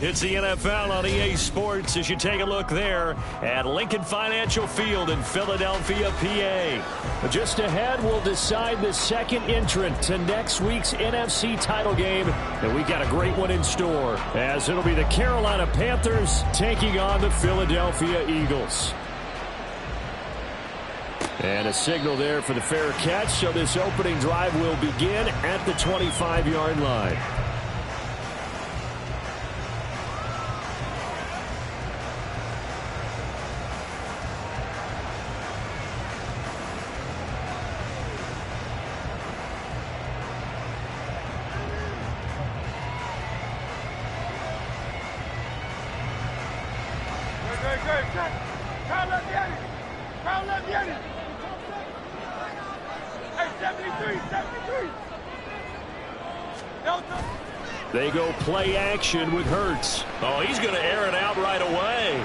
It's the NFL on EA Sports as you take a look there at Lincoln Financial Field in Philadelphia, PA. But just ahead, we'll decide the second entrant to next week's NFC title game. And we got a great one in store, as it'll be the Carolina Panthers taking on the Philadelphia Eagles. And a signal there for the fair catch, so this opening drive will begin at the 25-yard line. They go play action with Hurts. Oh, he's going to air it out right away.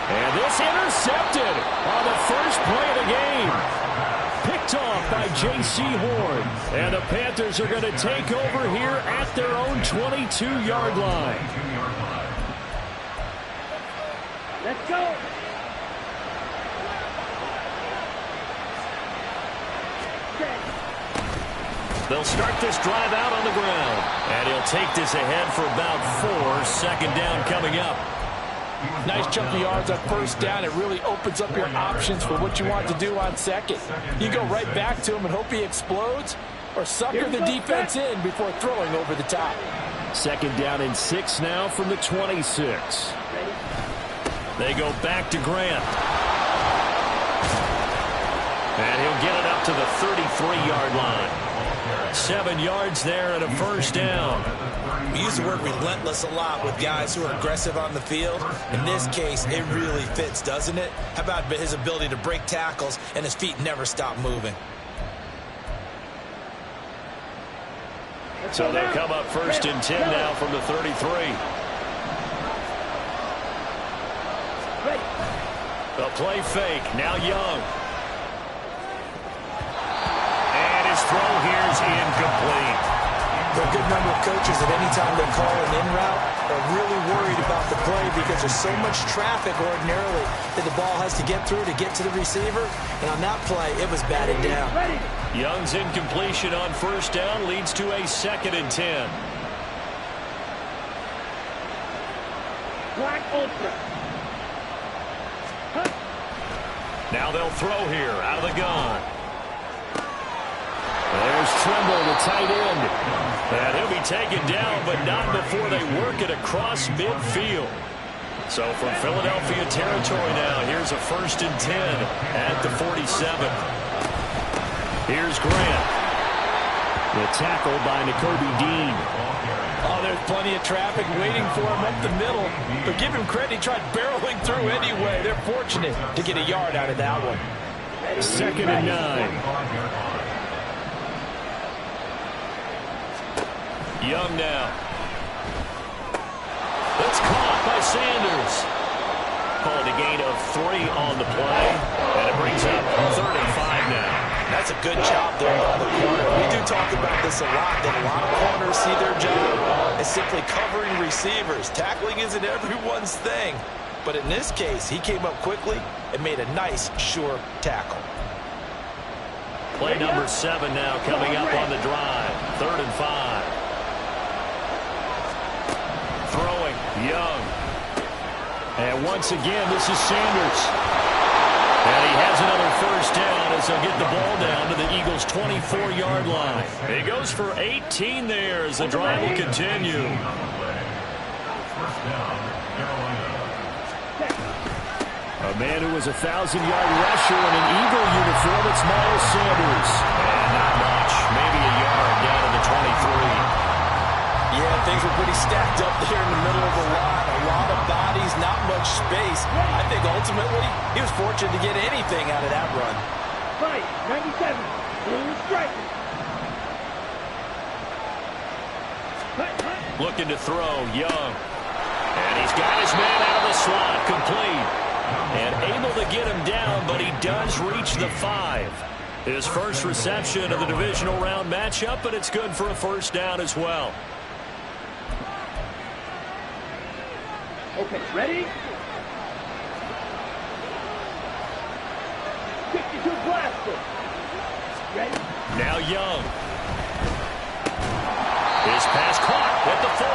And this intercepted on the first play of the game. Picked off by J.C. Horn. And the Panthers are going to take over here at their own 22-yard line. Let's go. They'll start this drive out on the ground. And he'll take this ahead for about 4. Second down coming up. Nice chunk of yards on first down. It really opens up your options for what you want to do on second. You go right back to him and hope he explodes, or sucker the defense in before throwing over the top. Second down and 6 now from the 26. They go back to Grant. And he'll get it up to the 33-yard line. 7 yards there and a first down. We use the word relentless a lot with guys who are aggressive on the field. In this case, it really fits, doesn't it? How about his ability to break tackles and his feet never stop moving? So they'll come up first and 10 now from the 33. A play fake. Now Young. His throw here is incomplete. There are a good number of coaches that any time they call an in route are really worried about the play because there's so much traffic ordinarily that the ball has to get through to get to the receiver. And on that play, it was batted down. Young's incompletion on first down leads to a 2nd and 10. Black ultra. Now they'll throw here out of the gun. There's Trimble, the tight end. And he'll be taken down, but not before they work it across midfield. So from Philadelphia territory now, here's a 1st and 10 at the 47. Here's Grant. The tackle by Nakobe Dean. Oh, there's plenty of traffic waiting for him up the middle. But give him credit, he tried barreling through anyway. They're fortunate to get a yard out of that one. 2nd and 9. Young now. It's caught by Sanders. Called a gain of 3 on the play. And it brings up 3rd and 5 now. That's a good job there by the corner. We do talk about this a lot, that a lot of corners see their job as simply covering receivers. Tackling isn't everyone's thing. But in this case, he came up quickly and made a nice, sure tackle. Play number 7 now coming up on the drive. 3rd and 5. Throwing, Young. And once again, this is Sanders. And he has another first down as they'll get the ball down to the Eagles' 24-yard line. He goes for 18 there as the drive will continue. A man who was a 1,000-yard rusher in an Eagle uniform, it's Miles Sanders. And not much, maybe a yard down to the 23. Yeah, things were pretty stacked up there in the middle of the line. A lot of bodies, not much space. I think ultimately he was fortunate to get anything out of that run. Fight, 97, blue striker. Looking to throw, Young. And he's got his man out of the slot, complete. And able to get him down, but he does reach the 5. His first reception of the divisional round matchup, but it's good for a first down as well. Okay, ready? 52 blaster. Ready? Now Young. His pass caught at the 4.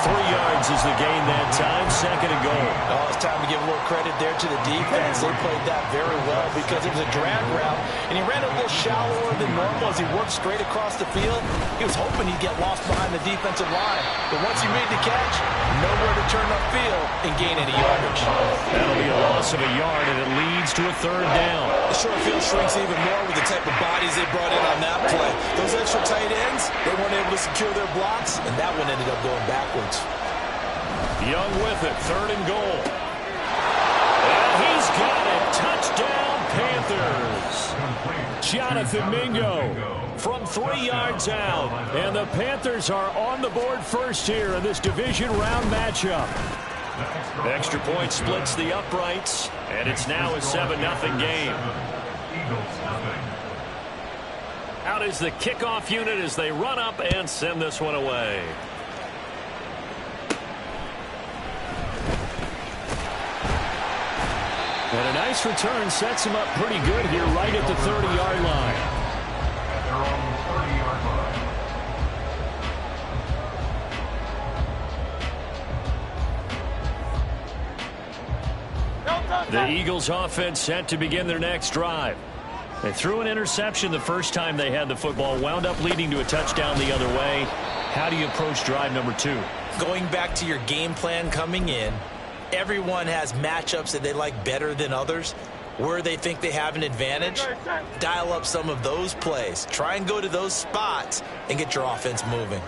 3 yards is the gain that time, second and goal. Oh, it's time to give a little credit there to the defense. They played that very well because it was a drag route, and he ran a little shallower than normal as he worked straight across the field. He was hoping he'd get lost behind the defensive line, but once he made the catch, nowhere to turn upfield and gain any yardage. That'll be a loss of a yard, and it leads to a third down. The short field shrinks even more with the type of bodies they brought in on that play. Those extra tight ends, they weren't able to secure their blocks, and that one ended up going backwards. Young with it, third and goal. And he's got it. Touchdown, Panthers. Jonathan Mingo from 3 yards out. And the Panthers are on the board first here in this division round matchup. Extra point splits the uprights, and it's now a 7-0 game. Out is the kickoff unit as they run up and send this one away. And a nice return sets him up pretty good here right at the 30-yard line. The Eagles offense set to begin their next drive. They threw an interception the first time they had the football, wound up leading to a touchdown the other way. How do you approach drive number 2? Going back to your game plan coming in, everyone has matchups that they like better than others. Where they think they have an advantage, dial up some of those plays. Try and go to those spots and get your offense moving.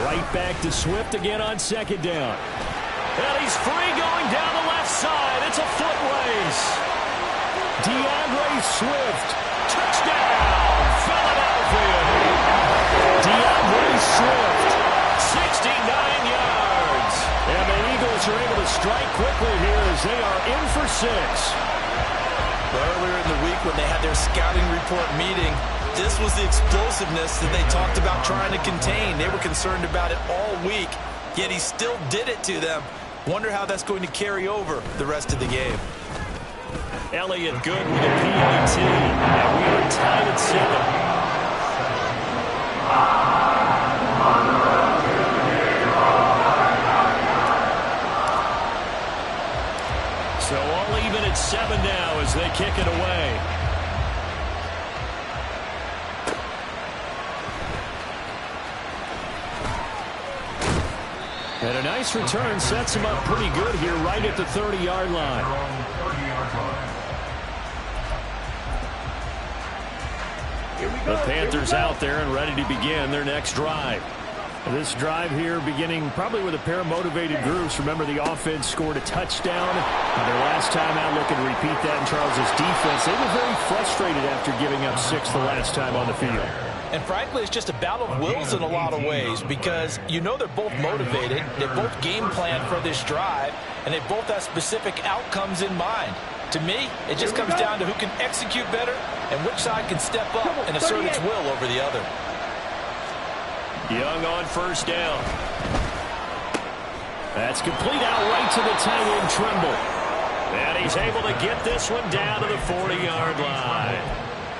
Right back to Swift again on second down. And he's free going down the left side. It's a foot race. DeAndre Swift. Touchdown, Philadelphia. DeAndre Swift, 69 yards. And the Eagles are able to strike quickly here as they are in for 6. Earlier in the week when they had their scouting report meeting, this was the explosiveness that they talked about trying to contain. They were concerned about it all week, yet he still did it to them. Wonder how that's going to carry over the rest of the game. Elliott good with a PAT, and we are tied at 7. So all even at 7 now as they kick it away. And a nice return sets him up pretty good here right at the 30-yard line. The Panthers out there and ready to begin their next drive. This drive here beginning probably with a pair of motivated groups. Remember, the offense scored a touchdown. Their last time out, looking to repeat that in Charles's defense. They were very frustrated after giving up 6 the last time on the field. And frankly, it's just a battle of wills in a lot of ways because you know they're both motivated. They both game planned for this drive, and they both have specific outcomes in mind. To me, it just comes down to who can execute better and which side can step up and assert its will over the other. Young on first down. That's complete out right to the tight end, Trimble. And he's able to get this one down to the 40-yard line.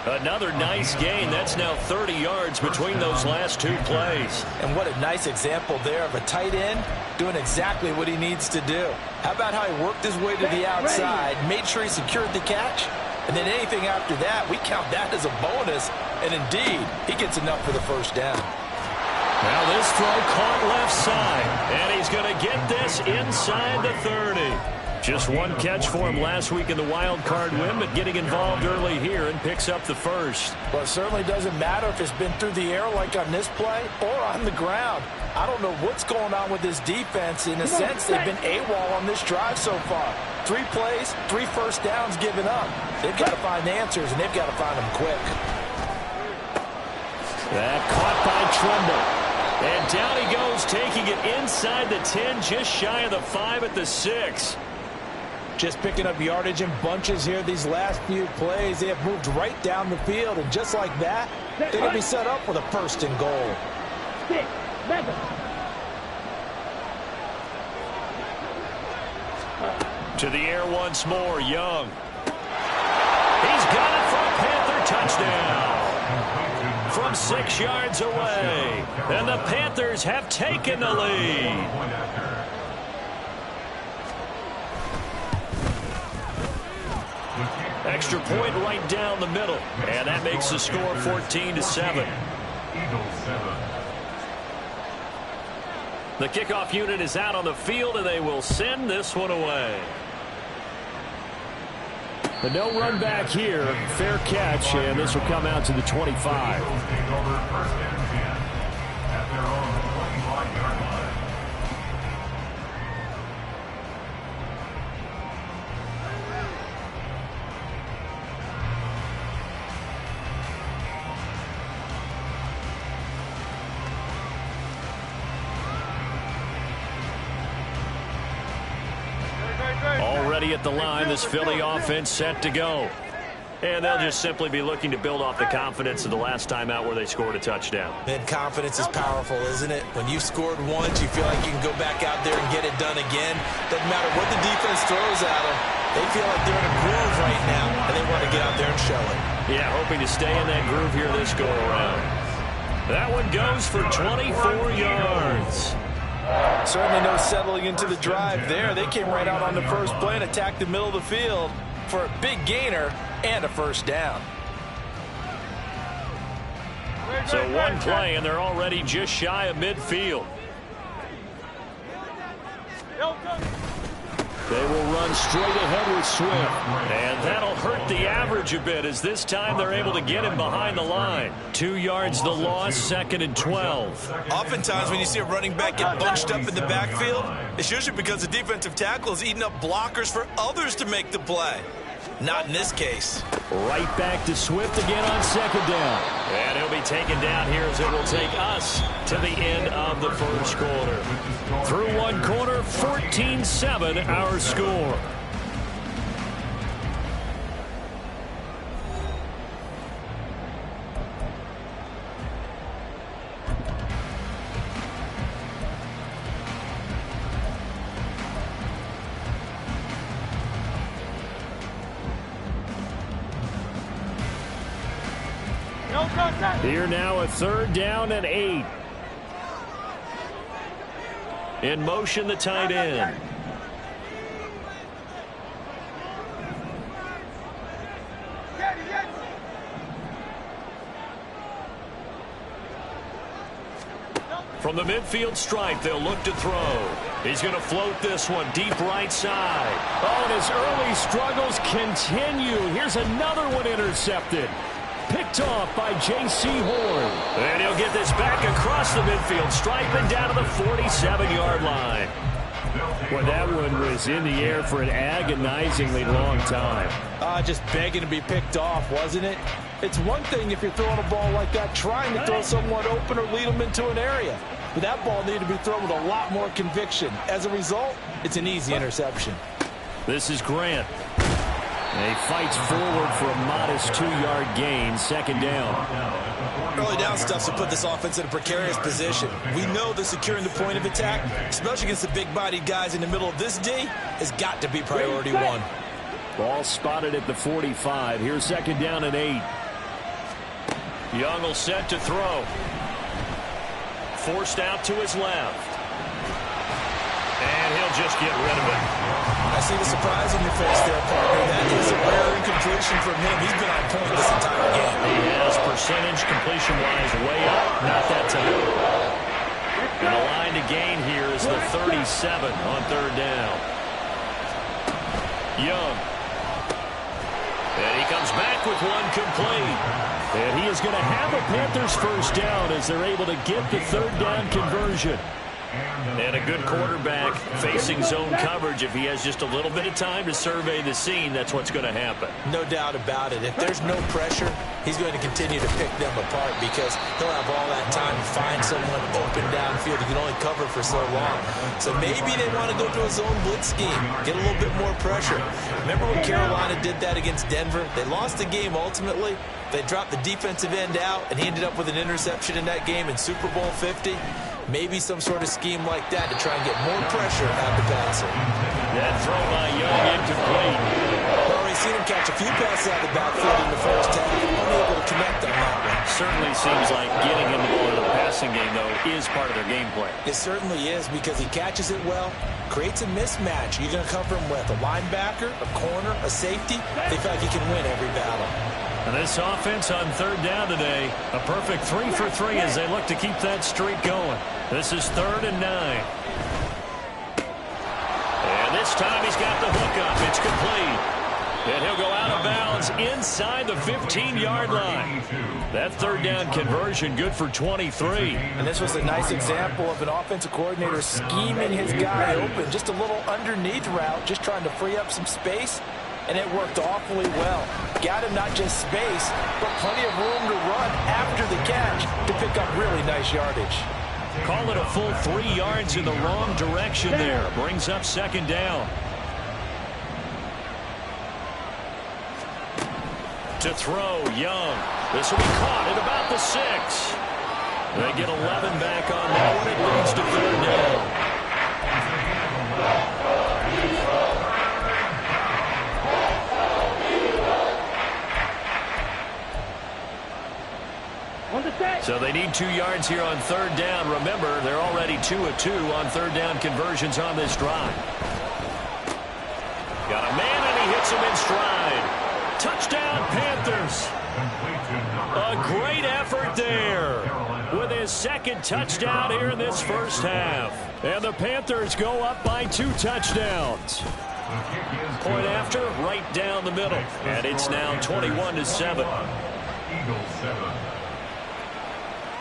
Another nice gain. That's now 30 yards between those last two plays. And what a nice example there of a tight end doing exactly what he needs to do. How about how he worked his way to the outside, made sure he secured the catch, and then anything after that, we count that as a bonus. And indeed, he gets enough for the first down. Now this throw caught left side, and he's going to get this inside the 30. Just one catch for him last week in the wild card win, but getting involved early here and picks up the first. Well, it certainly doesn't matter if it's been through the air like on this play or on the ground. I don't know what's going on with this defense. In a sense, they've been AWOL on this drive so far. 3 plays, 3 first downs given up. They've got to find answers, and they've got to find them quick. That caught by Trumbull. And down he goes, taking it inside the 10, just shy of the 5 at the 6. Just picking up yardage in bunches here these last few plays. They have moved right down the field, and just like that, they're going to be set up with a first and goal. To the air once more, Young. He's got it for a Panther touchdown. From 6 yards away. And the Panthers have taken the lead. Extra point right down the middle. And that makes the score 14-7. The kickoff unit is out on the field, and they will send this one away. But no run back here. Fair catch, and this will come out to the 25. Already at the line, this Philly offense set to go. And they'll just simply be looking to build off the confidence of the last time out where they scored a touchdown. And confidence is powerful, isn't it? When you've scored once, you feel like you can go back out there and get it done again. Doesn't matter what the defense throws at them. They feel like they're in a groove right now, and they want to get out there and show it. Yeah, hoping to stay in that groove here this go-around. That one goes for 24 yards. Certainly no settling into the drive there. They came right out on the first play and attacked the middle of the field for a big gainer and a first down. So one play, and they're already just shy of midfield. They will run straight ahead with Swift. And that'll hurt the average a bit, as this time they're able to get him behind the line. 2 yards the loss, 2nd and 12. Oftentimes when you see a running back get bunched up in the backfield, it's usually because the defensive tackle is eating up blockers for others to make the play. Not in this case. Right back to Swift again on 2nd down. And he'll be taken down here as it will take us to the end of the first quarter. Through one quarter, 14-7 our score. Here now a 3rd down and 8. In motion, the tight end. From the midfield stripe, they'll look to throw. He's going to float this one deep right side. Oh, and his early struggles continue. Here's another one intercepted. Picked off by J.C. Horn. And he'll get this back across the midfield stripe and down to the 47-yard line. Well, that one was in the air for an agonizingly long time. Just begging to be picked off, wasn't it? It's one thing if you're throwing a ball like that, trying to throw someone open or lead them into an area. But that ball needed to be thrown with a lot more conviction. As a result, it's an easy interception. This is Grant. And he fights forward for a modest 2-yard gain, 2nd down. Early down stuff to put this offense in a precarious position. We know that securing the point of attack, especially against the big-bodied guys in the middle of this D, has got to be priority one. Ball spotted at the 45. Here's 2nd down and 8. Young will set to throw. Forced out to his left. And he'll just get rid of it. I see the surprise on your face there, partner. That is a rare incompletion from him. He's been on point this entire game. He has percentage completion-wise way up. Not that time. And the line to gain here is the 37 on third down. Young. And he comes back with one complete. And he is going to have a Panthers first down as they're able to get the third down conversion. And a good quarterback facing zone coverage. If he has just a little bit of time to survey the scene, that's what's going to happen. No doubt about it. If there's no pressure, he's going to continue to pick them apart because he'll have all that time to find someone open downfield. He can only cover for so long. So maybe they want to go to a zone blitz scheme, get a little bit more pressure. Remember when Carolina did that against Denver? They lost the game ultimately. They dropped the defensive end out, and he ended up with an interception in that game in Super Bowl 50. Maybe some sort of scheme like that to try and get more pressure out the passer. That throw by Young incomplete. Well, we've seen him catch a few passes out of the backfield in the first half. Unable to connect on that one. Certainly seems like getting him the ball in the passing game, though, is part of their game plan. It certainly is because he catches it well, creates a mismatch. You're going to cover him with a linebacker, a corner, a safety. They feel like he can win every battle. And this offense on third down today, a perfect 3 for 3 as they look to keep that streak going. This is 3rd and 9. And this time he's got the hook up. It's complete. And he'll go out of bounds inside the 15-yard line. That third down conversion good for 23. And this was a nice example of an offensive coordinator scheming his guy open. Just a little underneath route, just trying to free up some space. And it worked awfully well. Got him not just space, but plenty of room to run after the catch to pick up really nice yardage. Call it a full 3 yards in the wrong direction there. Brings up 2nd down. To throw, Young. This will be caught at about the 6. They get 11 back on that one. It leads to 3rd down. So they need 2 yards here on 3rd down. Remember, they're already 2 of 2 on 3rd down conversions on this drive. Got a man, and he hits him in stride. Touchdown, Panthers. A great effort there with his 2nd touchdown here in this first half. And the Panthers go up by 2 touchdowns. Point after, right down the middle. And it's now 21-7.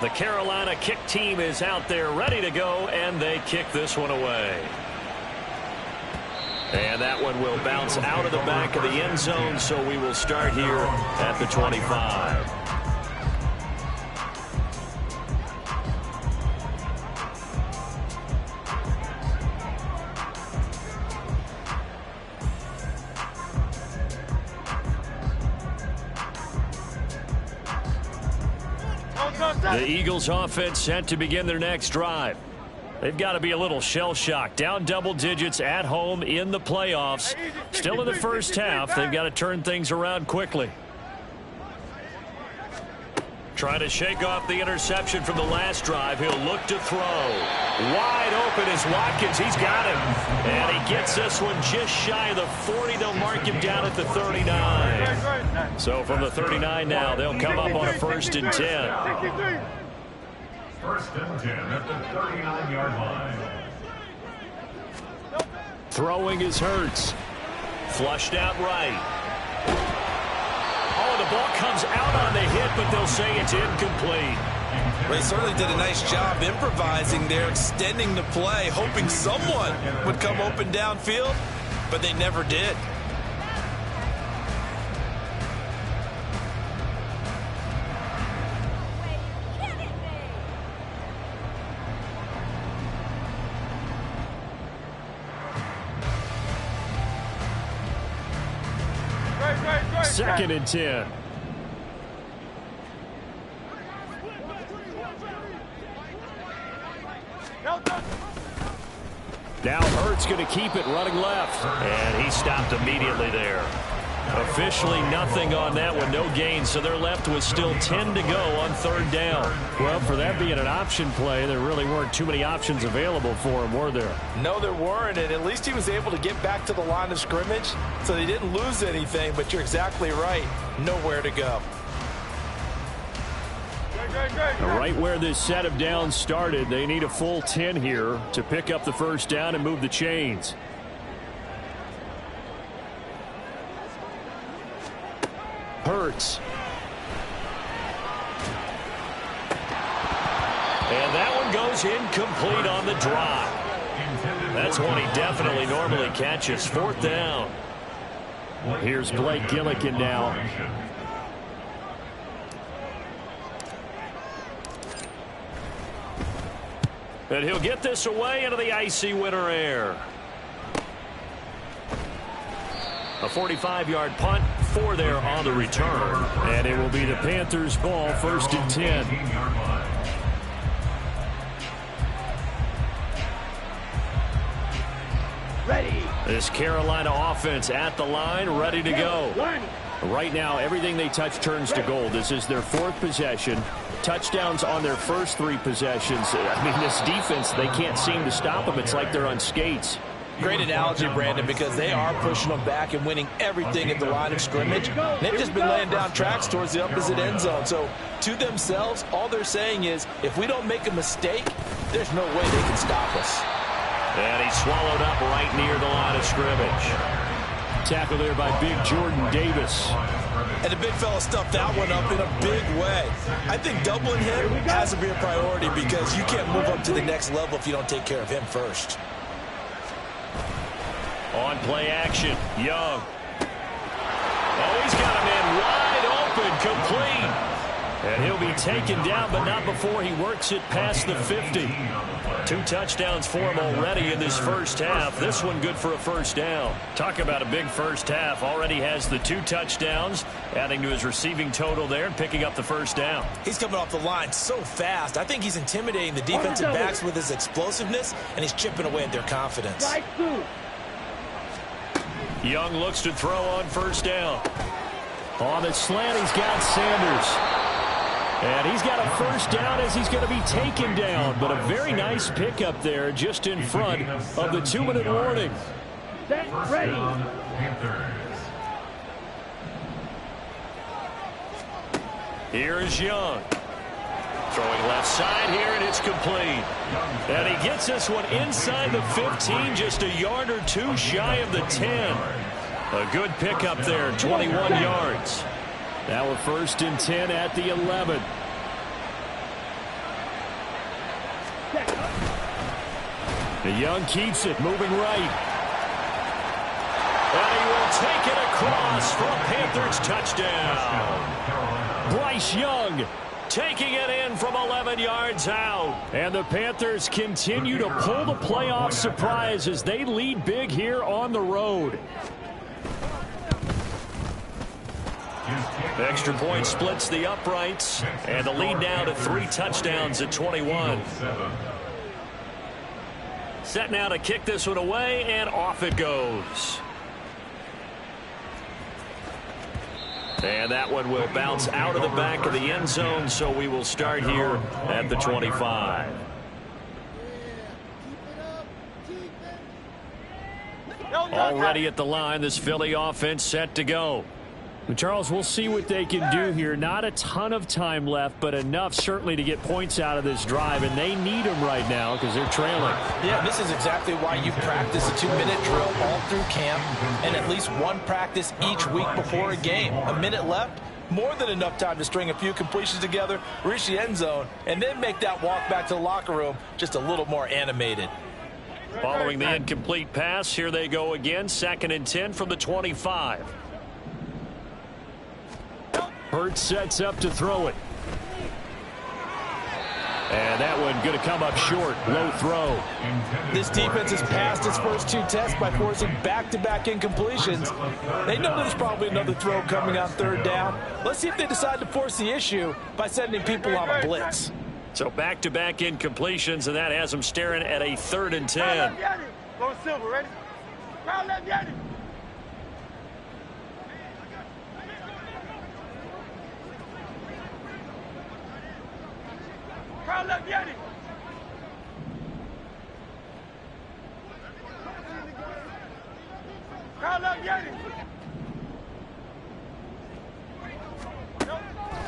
The Carolina kick team is out there ready to go, and they kick this one away. And that one will bounce out of the back of the end zone, so we will start here at the 25. The Eagles offense set to begin their next drive. They've got to be a little shell-shocked. Down double digits at home in the playoffs. Still in the first half. They've got to turn things around quickly. Trying to shake off the interception from the last drive. He'll look to throw. Wide open is Watkins. He's got him. And he gets this one just shy of the 40. They'll mark him down at the 39. So from the 39 now, they'll come up on a 1st and 10. 1st and 10 at the 39-yard line. Throwing is Hurts. Flushed out right. Oh, the ball comes out on the hit, but they'll say it's incomplete. Well, he certainly did a nice job improvising there, extending the play, hoping someone would come open downfield, but they never did. Second and 10. Now Hurts going to keep it running left. And he stopped immediately there. Officially nothing on that one, no gain, so they're left with still 10 to go on 3rd down. Well, for that being an option play, there really weren't too many options available for him, were there? No, there weren't, and at least he was able to get back to the line of scrimmage, so they didn't lose anything, but you're exactly right, nowhere to go. Right where this set of downs started, they need a full 10 here to pick up the 1st down and move the chains. Hurts. And that one goes incomplete on the drop. That's one he definitely normally catches. 4th down. Here's Blake Gillikin now. And he'll get this away into the icy winter air. A 45-yard punt, 4 there on the return. And it will be the Panthers' ball, 1st and 10. Ready. This Carolina offense at the line, ready to go. Right now, everything they touch turns to gold. This is their 4th possession. Touchdowns on their first 3 possessions. I mean, this defense, they can't seem to stop them. It's like they're on skates. Great analogy, Brandon, because they are pushing them back and winning everything at the line of scrimmage. They've just been laying down tracks towards the opposite end zone. So to themselves, all they're saying is, if we don't make a mistake, there's no way they can stop us. And he's swallowed up right near the line of scrimmage. Tackle there by big Jordan Davis. And the big fella stuffed that one up in a big way. I think doubling him has to be a priority because you can't move up to the next level if you don't take care of him first. On play action, Young. Oh, he's got a man wide open, complete. And he'll be taken down, but not before he works it past the 50. 2 touchdowns for him already in this first half. This one good for a 1st down. Talk about a big first half. Already has the 2 touchdowns, adding to his receiving total there and picking up the 1st down. He's coming off the line so fast. I think he's intimidating the defensive backs with his explosiveness, and he's chipping away at their confidence. Young looks to throw on 1st down. On the slant, he's got Sanders. And he's got a 1st down as he's going to be taken down. But a very nice pickup there just in front of the 2-minute warning. Set, ready. Here is Young. Throwing left side here, and it's complete. And he gets this one inside the 15, just a yard or 2 shy of the 10. A good pickup there, 21 yards. Now we're 1st and 10 at the 11. The Young keeps it, moving right. And he will take it across for a Panthers touchdown. Bryce Young taking it in from 11 yards out. And the Panthers continue to pull the playoff surprise as they lead big here on the road. Extra point splits the uprights, and the lead now to 3 touchdowns at 21. Set now to kick this one away, and off it goes. And that one will bounce out of the back of the end zone, so we will start here at the 25. Already at the line, this Philly offense set to go. Charles, we'll see what they can do here. Not a ton of time left, but enough certainly to get points out of this drive, and they need them right now because they're trailing. Yeah, this is exactly why you practice a 2-minute drill all through camp and at least 1 practice each week before a game. A minute left, more than enough time to string a few completions together, reach the end zone, and then make that walk back to the locker room just a little more animated. Following the incomplete pass, here they go again, 2nd and 10 from the 25. Hurts sets up to throw it. And that one going to come up short. Low throw. This defense has passed its first 2 tests by forcing back-to-back incompletions. They know there's probably another throw coming on 3rd down. Let's see if they decide to force the issue by sending people on a blitz. So back-to-back incompletions, and that has them staring at a 3rd and 10. Go Silver, ready? Round left, Yanni.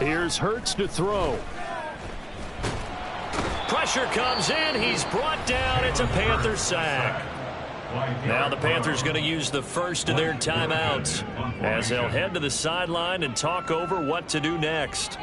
Here's Hurts to throw. Pressure comes in. He's brought down. It's a Panther sack. Now the Panthers going to use the first of their timeouts as they'll head to the sideline and talk over what to do next.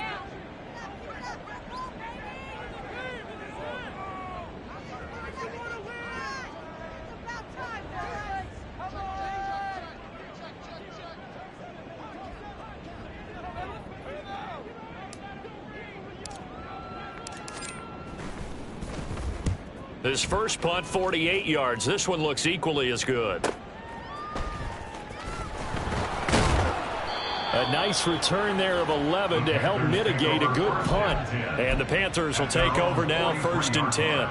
His first punt, 48 yards. This one looks equally as good. A nice return there of 11 to help mitigate a good punt. And the Panthers will take over now, 1st and 10.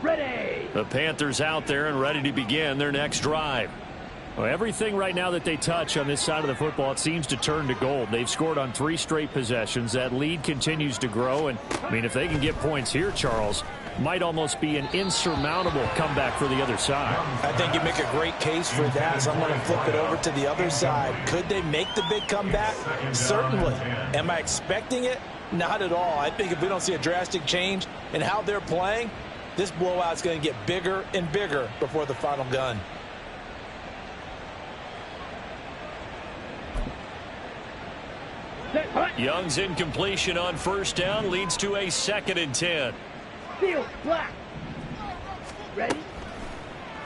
Ready. The Panthers out there and ready to begin their next drive. Well, everything right now that they touch on this side of the football, it seems to turn to gold. They've scored on 3 straight possessions. That lead continues to grow. And, I mean, if they can get points here, Charles, might almost be an insurmountable comeback for the other side. I think you make a great case for that. So I'm going to flip it over to the other side. Could they make the big comeback? Certainly. Am I expecting it? Not at all. I think if we don't see a drastic change in how they're playing, this blowout's going to get bigger and bigger before the final gun. Young's incompletion on 1st down leads to a 2nd and 10. Field black. Ready.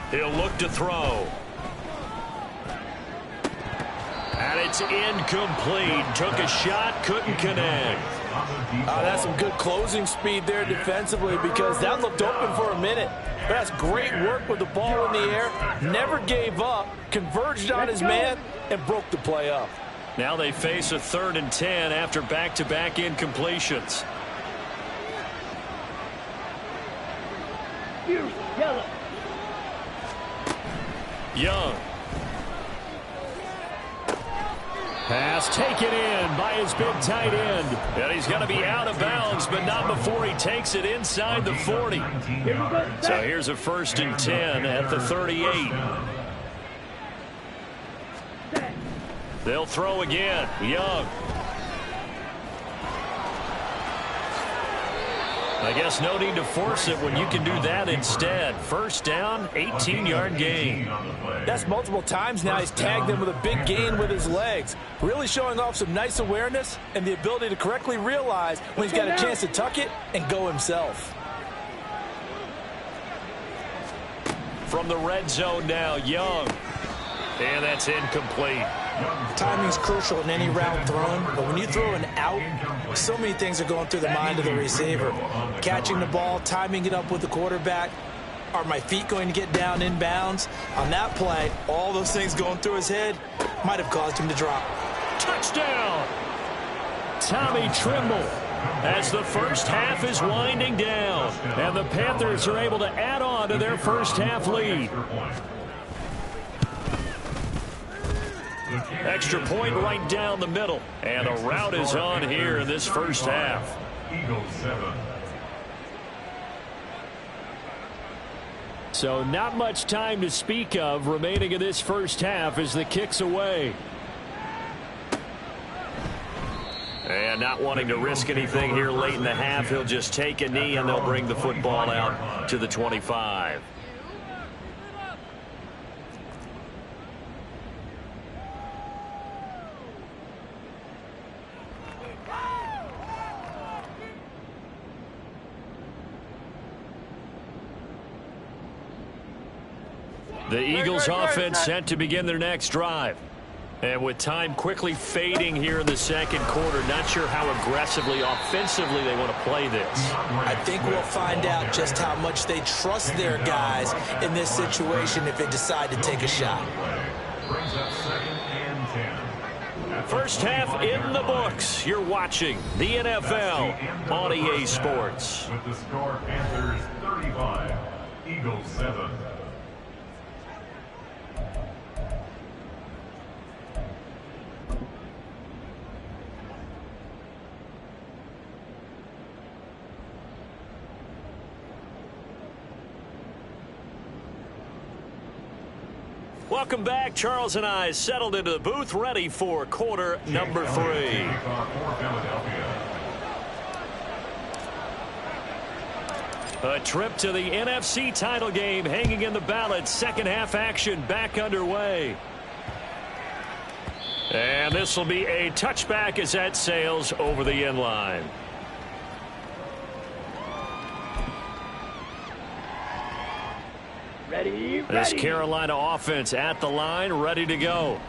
He'll look to throw. And it's incomplete. Took a shot, couldn't connect. That's some good closing speed there defensively because that looked open for a minute. That's great work with the ball in the air. Never gave up, converged on his man, and broke the play up. Now they face a 3rd and 10 after back-to-back incompletions. Yellow. Young. Pass taken in by his big tight end. And he's going to be out of bounds, but not before he takes it inside the 40. So here's a 1st and 10 at the 38. They'll throw again. Young. I guess no need to force it when you can do that instead. 1st down, 18-yard gain. That's multiple times now. He's tagged them with a big gain with his legs. Really showing off some nice awareness and the ability to correctly realize when he's got a chance to tuck it and go himself. From the red zone now, Young. And that's incomplete. Timing's crucial in any route thrown, but when you throw an out, so many things are going through the mind of the receiver. Catching the ball, timing it up with the quarterback. Are my feet going to get down in bounds? On that play, all those things going through his head might have caused him to drop. Touchdown! Tommy Trimble as the first half is winding down. And the Panthers are able to add on to their first half lead. Extra point right down the middle. And a route is on here in this first half. Eagles 7. So not much time to speak of remaining in this first half as the kick's away. And not wanting to risk anything here late in the half, he'll just take a knee and they'll bring the football out to the 25. The Eagles offense set to begin their next drive. And with time quickly fading here in the second quarter, not sure how aggressively, offensively they want to play this. I think we'll find out just how much they trust their guys in this situation if they decide to take a shot. Brings up 2nd and 10. First half in the books. You're watching the NFL on EA Sports. With the score, Panthers 35, Eagles 7. Welcome back. Charles and I settled into the booth, ready for quarter number 3. A trip to the NFC title game hanging in the balance. Second half action back underway. And this will be a touchback as that sails over the end line. Ready, This Carolina offense at the line, ready to go.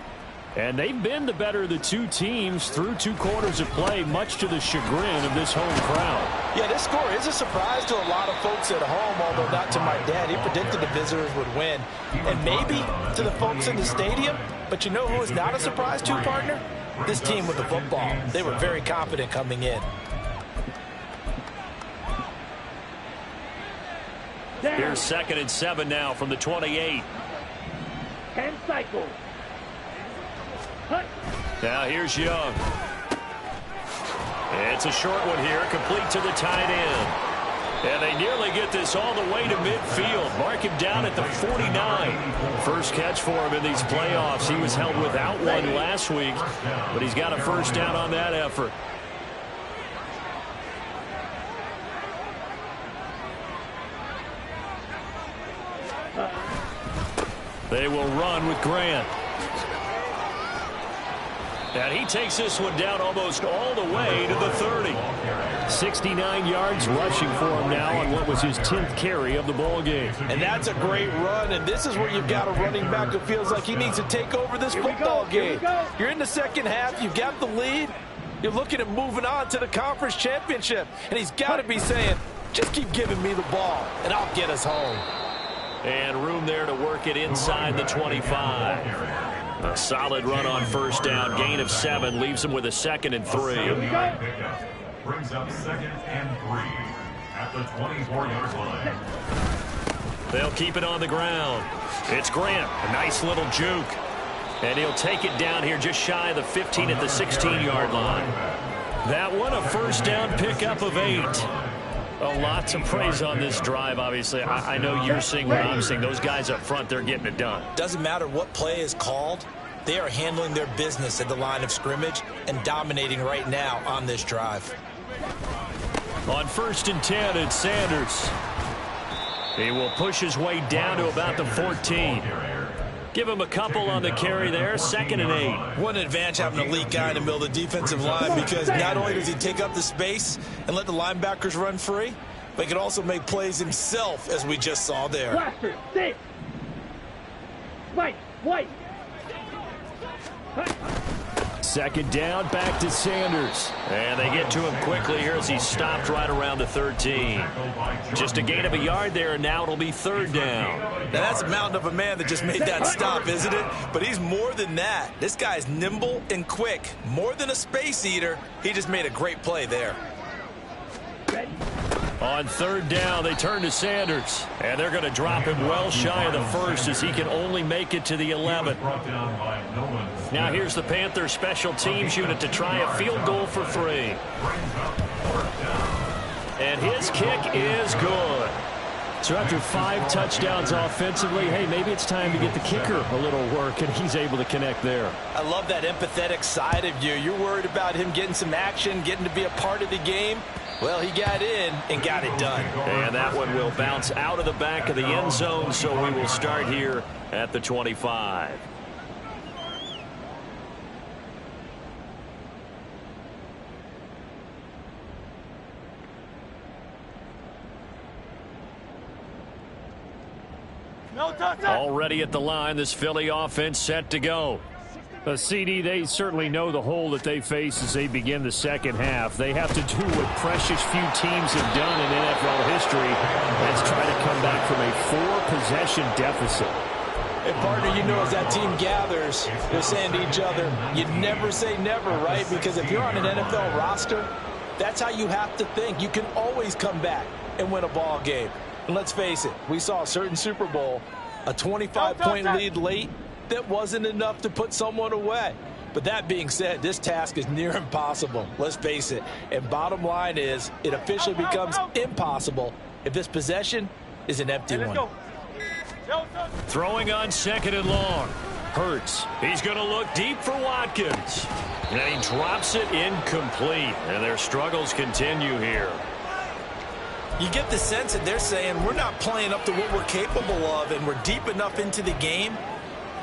And they've been the better of the two teams through 2 quarters of play, much to the chagrin of this home crowd. Yeah, this score is a surprise to a lot of folks at home, although not to my dad. He predicted the visitors would win. And maybe to the folks in the stadium. But you know who is not a surprise to, partner? This team with the football. They were very confident coming in. Here's 2nd and 7 now from the 28. 10 cycles. Now here's Young. It's a short one here, complete to the tight end. And they nearly get this all the way to midfield. Mark him down at the 49. First catch for him in these playoffs. He was held without one last week, but he's got a first down on that effort. They will run with Grant. And he takes this one down almost all the way to the 30. 69 yards rushing for him now on what was his 10th carry of the ball game. And that's a great run, and this is where you've got a running back who feels like he needs to take over this football game. You're in the second half, you've got the lead, you're looking at moving on to the conference championship, and he's got to be saying, just keep giving me the ball, and I'll get us home. And room there to work it inside the 25. A solid run on first down. Gain of 7 leaves him with a 2nd and 3. Brings up 2nd and 3 at the 24-yard line. They'll keep it on the ground. It's Grant. A nice little juke. And he'll take it down here just shy of the 15 at the 16-yard line. That one a first down pickup of 8. A lot to praise on this drive, obviously. I know you're seeing what I'm seeing. Those guys up front, they're getting it done. Doesn't matter what play is called. They are handling their business at the line of scrimmage and dominating right now on this drive. On 1st and 10, it's Sanders. He will push his way down to about the 14. Give him a couple on the carry there. 2nd and 8. What an advantage having an elite guy in the middle of the defensive line, because not only does he take up the space and let the linebackers run free, but he can also make plays himself, as we just saw there. Blaster, 6. White. 2nd down, back to Sanders. And they get to him quickly here as he stopped right around the 13. Just a gain of a yard there, and now it'll be 3rd down. Now that's a mountain of a man that just made that stop, isn't it? But he's more than that. This guy's nimble and quick. More than a space eater. He just made a great play there. On 3rd down, they turn to Sanders. And they're going to drop him well shy of the 1st as he can only make it to the 11. Now here's the Panthers special teams unit to try a field goal for 3. And his kick is good. So after 5 touchdowns offensively, hey, maybe it's time to get the kicker a little work, and he's able to connect there. I love that empathetic side of you. You're worried about him getting some action, getting to be a part of the game. Well, he got in and got it done. And that one will bounce out of the back of the end zone, so we will start here at the 25. Already at the line, this Philly offense set to go. CD, they certainly know the hole that they face as they begin the second half. They have to do what precious few teams have done in NFL history. That's try to come back from a 4-possession deficit. And partner, you know, as that team gathers, they're saying to each other, you never say never, right? Because if you're on an NFL roster, that's how you have to think. You can always come back and win a ball game. And let's face it, we saw a certain Super Bowl, a 25-point lead late, that wasn't enough to put someone away. But that being said, this task is near impossible. Let's face it. And bottom line is, it officially becomes impossible if this possession is an empty one. Throwing on second and long. Hurts. He's going to look deep for Watkins. And he drops it incomplete. And their struggles continue here. You get the sense that they're saying we're not playing up to what we're capable of, and we're deep enough into the game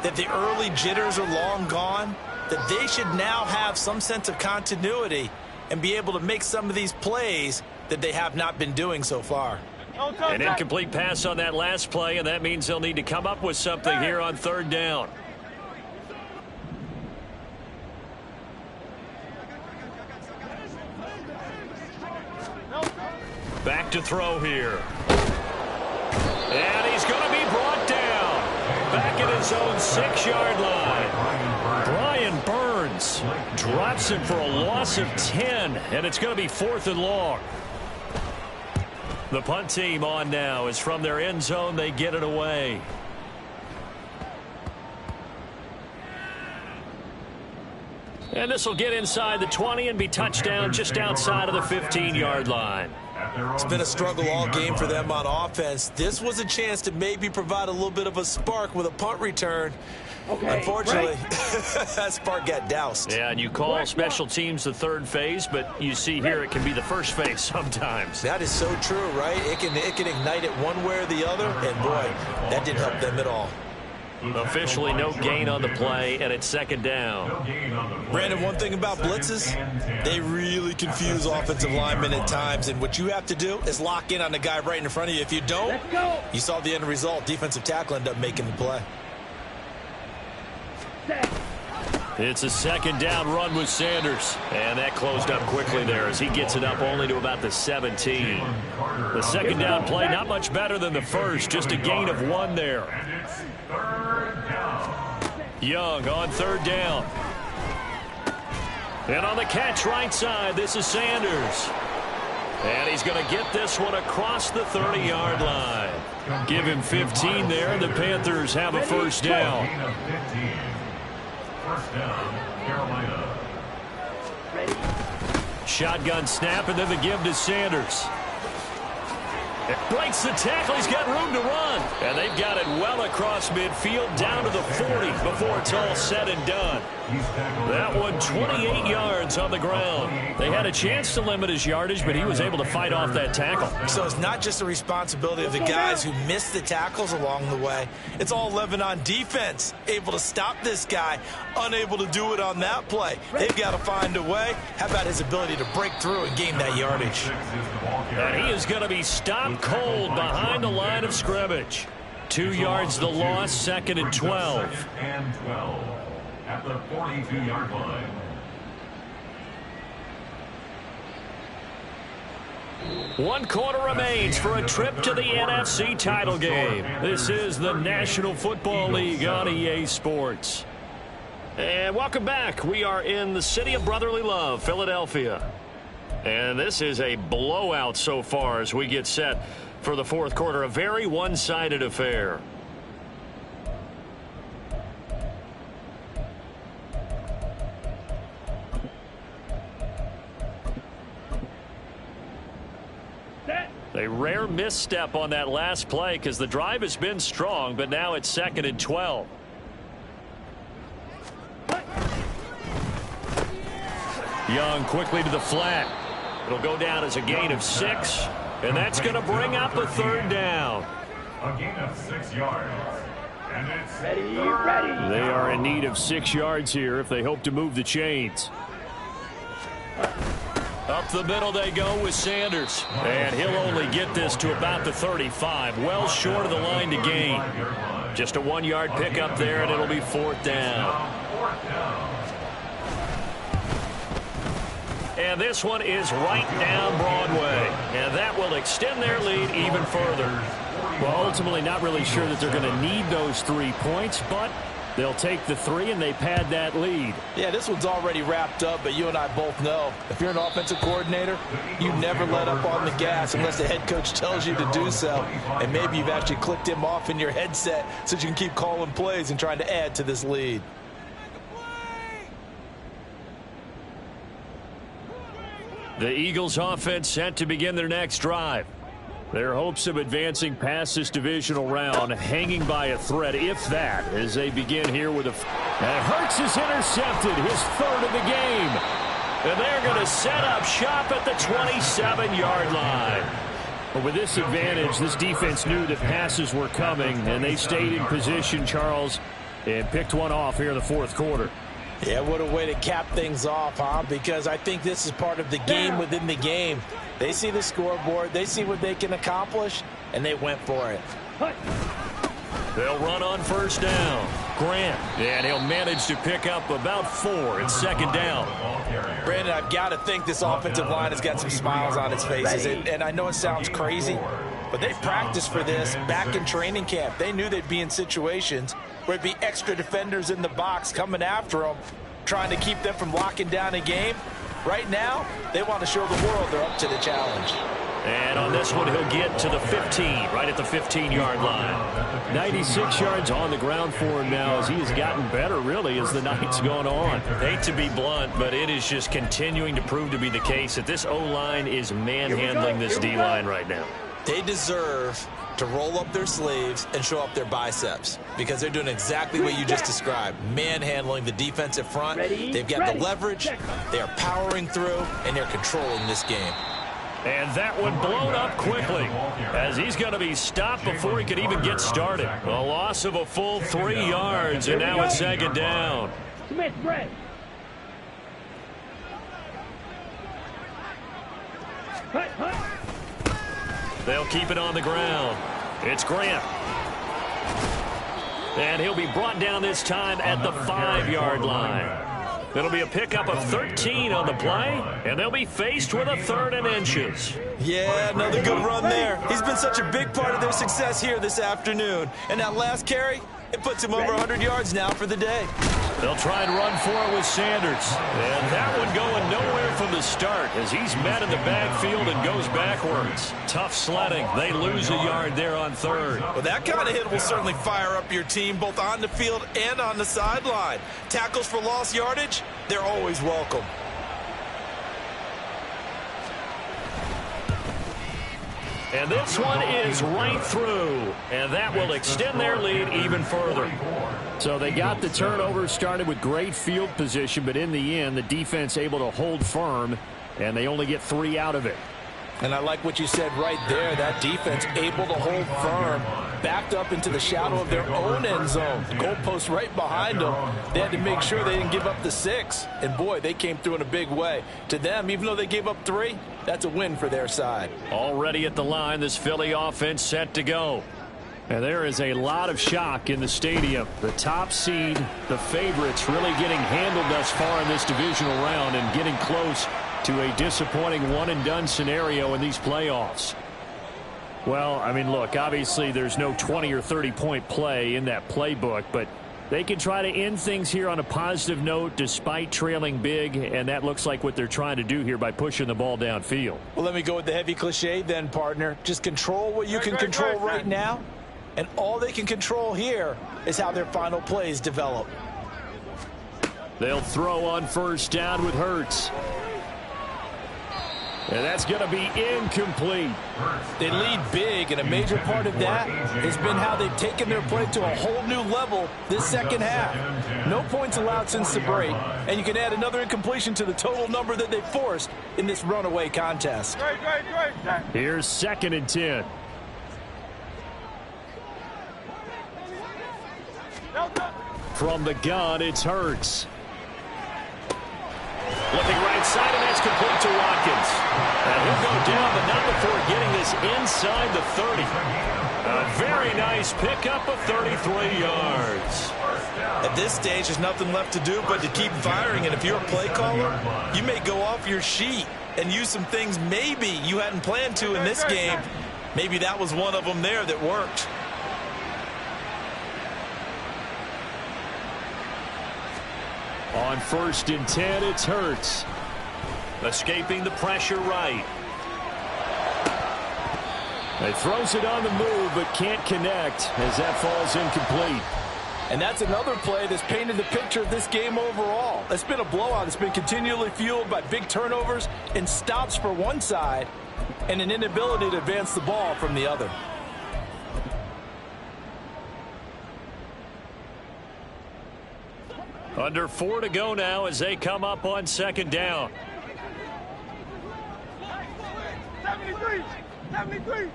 that the early jitters are long gone, that they should now have some sense of continuity and be able to make some of these plays that they have not been doing so far. An incomplete pass on that last play, and that means they'll need to come up with something here on third down. Back to throw here. And he's going to be brought down. Back at his own 6-yard line. Brian Burns drops him for a loss of 10, and it's going to be 4th and long. The punt team on now is from their end zone. They get it away. And this will get inside the 20 and be touchdown just outside of the 15-yard line. It's been a struggle all game for them on offense. This was a chance to maybe provide a little bit of a spark with a punt return. Okay, unfortunately, that spark got doused. Yeah, and you call special teams the third phase, but you see here it can be the first phase sometimes. That is so true, right? It can ignite it one way or the other, and boy, that didn't help them at all. Officially no gain on the play, and it's second down. Brandon, one thing about blitzes, they really confuse offensive linemen at times, and what you have to do is lock in on the guy right in front of you. If you don't, you saw the end result. Defensive tackle ended up making the play. It's a second down run with Sanders, and that closed up quickly there as he gets it up only to about the 17. The second down play not much better than the first, just a gain of 1 there. Young on third down. And on the catch right side, this is Sanders. And he's going to get this one across the 30-yard line. Give him 15 there, and the Panthers have a first down. First down, Carolina. Shotgun snap, and then the give to Sanders. Breaks the tackle. He's got room to run. And they've got it well across midfield down to the 40 before it's all said and done. That one 28 yards on the ground. They had a chance to limit his yardage, but he was able to fight off that tackle. So it's not just the responsibility of the guys who missed the tackles along the way. It's all 11 on defense. Able to stop this guy, unable to do it on that play. They've got to find a way. How about his ability to break through and gain that yardage? And he is going to be stopped cold behind the line of scrimmage. 2 yards the loss, second and 12. And 12 at the 42-yard line. One quarter remains for a trip to the NFC title game. This is the National Football League on EA Sports. And welcome back. We are in the city of brotherly love, Philadelphia. And this is a blowout so far as we get set for the fourth quarter. A very one-sided affair. A rare misstep on that last play because the drive has been strong, but now it's second and 12. Young quickly to the flat. It'll go down as a gain of 6, and that's going to bring up a third down. A gain of 6 yards. And it's Ready. They are in need of 6 yards here if they hope to move the chains. Up the middle they go with Sanders. And he'll only get this to about the 35. Well short of the line to gain. Just a 1-yard pickup there, and it'll be fourth down. And this one is right down Broadway. And that will extend their lead even further. Well, ultimately not really sure that they're going to need those 3 points, but they'll take the 3 and they pad that lead. Yeah, this one's already wrapped up, but you and I both know if you're an offensive coordinator, you never let up on the gas unless the head coach tells you to do so. And maybe you've actually clicked him off in your headset so you can keep calling plays and trying to add to this lead. The Eagles offense set to begin their next drive. Their hopes of advancing past this divisional round hanging by a thread, if that, as they begin here with a... And Hurts is intercepted, his third of the game. And they're going to set up shop at the 27-yard line. But with this advantage, this defense knew that passes were coming, and they stayed in position, Charles, and picked one off here in the fourth quarter. Yeah, what a way to cap things off, huh? Because I think this is part of the game within the game. They see the scoreboard, they see what they can accomplish, and they went for it. They'll run on first down. Grant, and he'll manage to pick up about 4 in second down. Brandon, I've got to think this offensive line has got some smiles on its faces. And I know it sounds crazy, but they practiced for this back in training camp. They knew they'd be in situations where it'd be extra defenders in the box coming after them, trying to keep them from locking down a game. Right now, they want to show the world they're up to the challenge. And on this one, he'll get to the 15, right at the 15-yard line. 96 yards on the ground for him now as he has gotten better, really, as the night's gone on. Hate to be blunt, but it is just continuing to prove to be the case that this O-line is manhandling this D-line right now. They deserve to roll up their sleeves and show up their biceps because they're doing exactly what you just described, manhandling the defensive front. They've got the leverage, they are powering through, and they're controlling this game. And that one blown up quickly as he's going to be stopped before he could even get started. A loss of a full 3 yards, and now it's second down. Smith, Brett. They'll keep it on the ground. It's Grant. And he'll be brought down this time at the 5-yard line. It'll be a pickup of 13 on the play, and they'll be faced with a 3rd and inches. Yeah, another good run there. He's been such a big part of their success here this afternoon. And that last carry, it puts him over 100 yards now for the day. They'll try and run for it with Sanders. And that one going nowhere from the start as he's met in the backfield and goes backwards. Tough sledding. They lose a yard there on 3rd. Well, that kind of hit will certainly fire up your team both on the field and on the sideline. Tackles for lost yardage, they're always welcome. And this one is right through, and that will extend their lead even further. So they got the turnover started with great field position, but in the end, the defense able to hold firm, and they only get 3 out of it. And I like what you said right there. That defense able to hold firm, backed up into the shadow of their own end zone. Goalpost right behind them. They had to make sure they didn't give up the 6. And, boy, they came through in a big way. To them, even though they gave up 3, that's a win for their side. Already at the line, this Philly offense set to go. And there is a lot of shock in the stadium. The top seed, the favorites, really getting handled thus far in this divisional round and getting close to a disappointing one-and-done scenario in these playoffs. Well, I mean, look, obviously there's no 20 or 30-point play in that playbook, but they can try to end things here on a positive note despite trailing big, and that looks like what they're trying to do here by pushing the ball downfield. Well, let me go with the heavy cliche then, partner. Just control what you can control right now, and all they can control here is how their final plays develop. They'll throw on first down with Hurts. And that's going to be incomplete. They lead big, and a major part of that has been how they've taken their play to a whole new level this second half. No points allowed since the break, and you can add another incompletion to the total number that they forced in this runaway contest. Here's 2nd and 10. From the gun, it's Hurts. Looking right side, and that's complete to Watkins. And he'll go down, but not before getting this inside the 30. A very nice pickup of 33 yards. At this stage, there's nothing left to do but to keep firing. And if you're a play caller, you may go off your sheet and use some things maybe you hadn't planned to in this game. Maybe that was one of them there that worked. On 1st and 10, it's Hurts. Escaping the pressure right. He throws it on the move, but can't connect as that falls incomplete. And that's another play that's painted the picture of this game overall. It's been a blowout. It's been continually fueled by big turnovers and stops for one side and an inability to advance the ball from the other. Under 4 to go now as they come up on second down. 73! 73!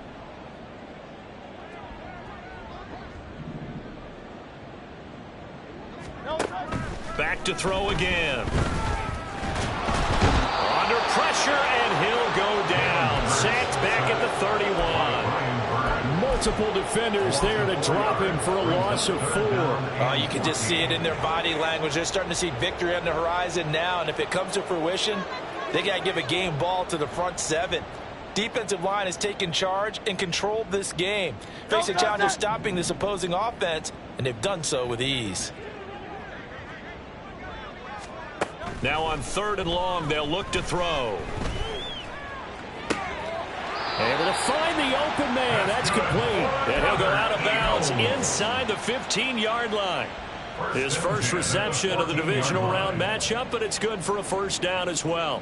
Back to throw again. Under pressure, and he'll go down. Sacked back at the 31. Multiple defenders there to drop him for a loss of 4. You can just see it in their body language. They're starting to see victory on the horizon now, and if it comes to fruition, they got to give a game ball to the front 7. Defensive line has taken charge and controlled this game. Face a challenge of stopping this opposing offense, and they've done so with ease. Now on 3rd and long, they'll look to throw. Able to find the open man. That's complete. And he'll go out of bounds inside the 15-yard line. His first reception of the divisional round matchup, but it's good for a first down as well.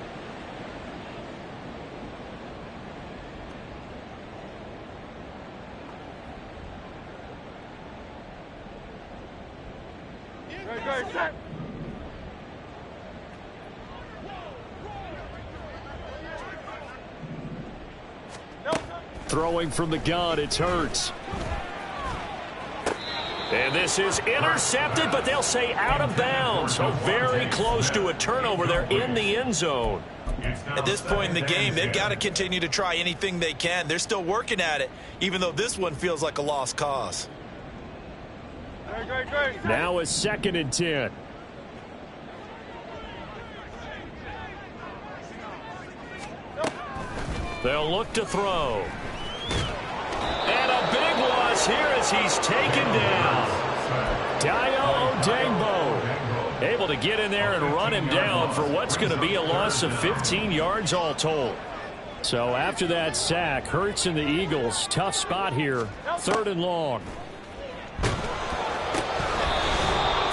Set. Throwing from the gun, it's Hurts. And this is intercepted, but they'll say out of bounds. So very close to a turnover there in the end zone. At this point in the game, they've got to continue to try anything they can. They're still working at it, even though this one feels like a lost cause. Now a 2nd and 10. They'll look to throw. And a big loss here as he's taken down. Dayo Odegbo able to get in there and run him down for what's going to be a loss of 15 yards all told. So after that sack, Hurts and the Eagles, tough spot here, 3rd and long.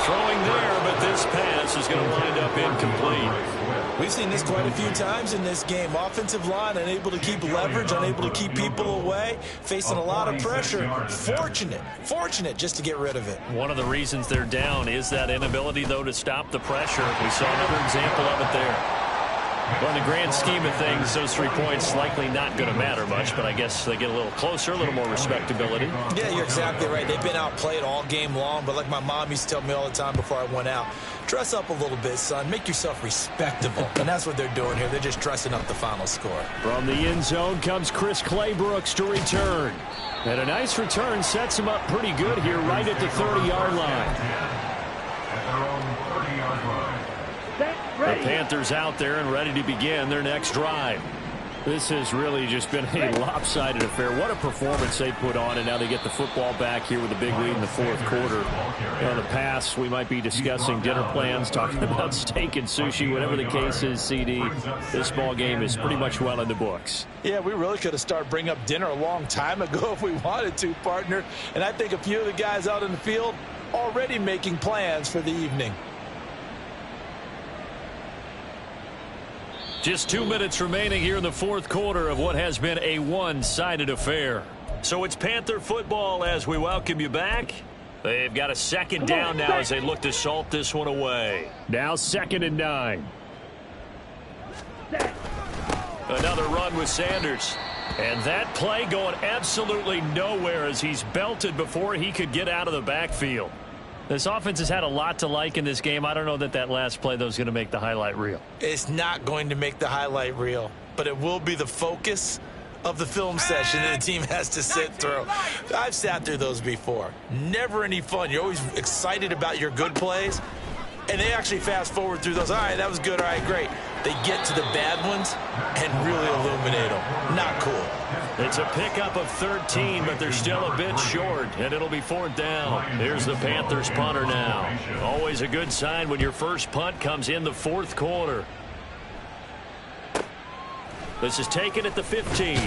Throwing there, but this pass is going to wind up incomplete. We've seen this quite a few times in this game. Offensive line unable to keep leverage, unable to keep people away, facing a lot of pressure. Fortunate just to get rid of it. One of the reasons they're down is that inability, though, to stop the pressure. We saw another example of it there. Well, in the grand scheme of things, those 3 points likely not going to matter much, but I guess they get a little closer, a little more respectability. Yeah, you're exactly right. They've been outplayed all game long, but like my mom used to tell me all the time before I went out, dress up a little bit, son. Make yourself respectable. And that's what they're doing here. They're just dressing up the final score. From the end zone comes Chris Claybrooks to return. And a nice return sets him up pretty good here right at the 30-yard line. At their own 30-yard line. The Panthers out there and ready to begin their next drive. This has really just been a lopsided affair. What a performance they put on, and now they get the football back here with a big lead in the 4th quarter. In the past, we might be discussing dinner plans, talking about steak and sushi, whatever the case is, CD. This ball game is pretty much well in the books. Yeah, we really could have started bringing up dinner a long time ago if we wanted to, partner. And I think a few of the guys out in the field already making plans for the evening. Just 2 minutes remaining here in the 4th quarter of what has been a one-sided affair. So it's Panther football as we welcome you back. They've got a 2nd down now as they look to salt this one away. Now 2nd and 9. Another run with Sanders. And that play going absolutely nowhere as he's belted before he could get out of the backfield. This offense has had a lot to like in this game. I don't know that last play, though, is going to make the highlight reel. It's not going to make the highlight reel, but it will be the focus of the film session that the team has to sit through. I've sat through those before. Never any fun. You're always excited about your good plays, and they actually fast forward through those. All right, that was good. All right, great. They get to the bad ones and really illuminate them. Not cool. It's a pickup of 13, but they're still a bit short, and it'll be 4th down. Here's the Panthers punter now. Always a good sign when your first punt comes in the 4th quarter. This is taken at the 15.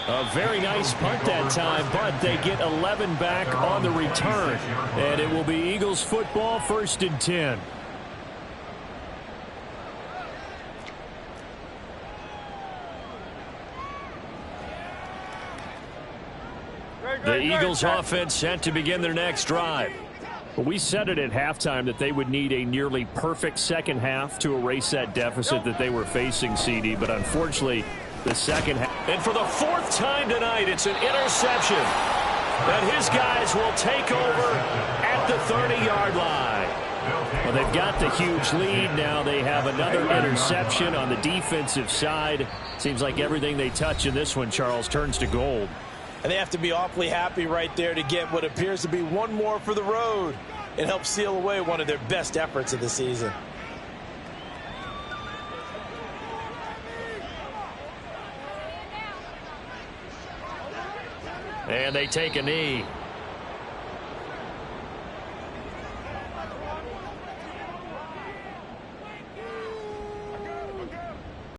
A very nice punt that time, but they get 11 back on the return. And it will be Eagles football, 1st and 10. The Eagles offense set to begin their next drive. Well, we said it at halftime that they would need a nearly perfect second half to erase that deficit that they were facing, CD. But unfortunately, the second half. And for the fourth time tonight, it's an interception. And his guys will take over at the 30-yard line. Well, they've got the huge lead. Now they have another interception on the defensive side. Seems like everything they touch in this one, Charles, turns to gold. And they have to be awfully happy right there to get what appears to be one more for the road. It helps seal away one of their best efforts of the season. And they take a knee.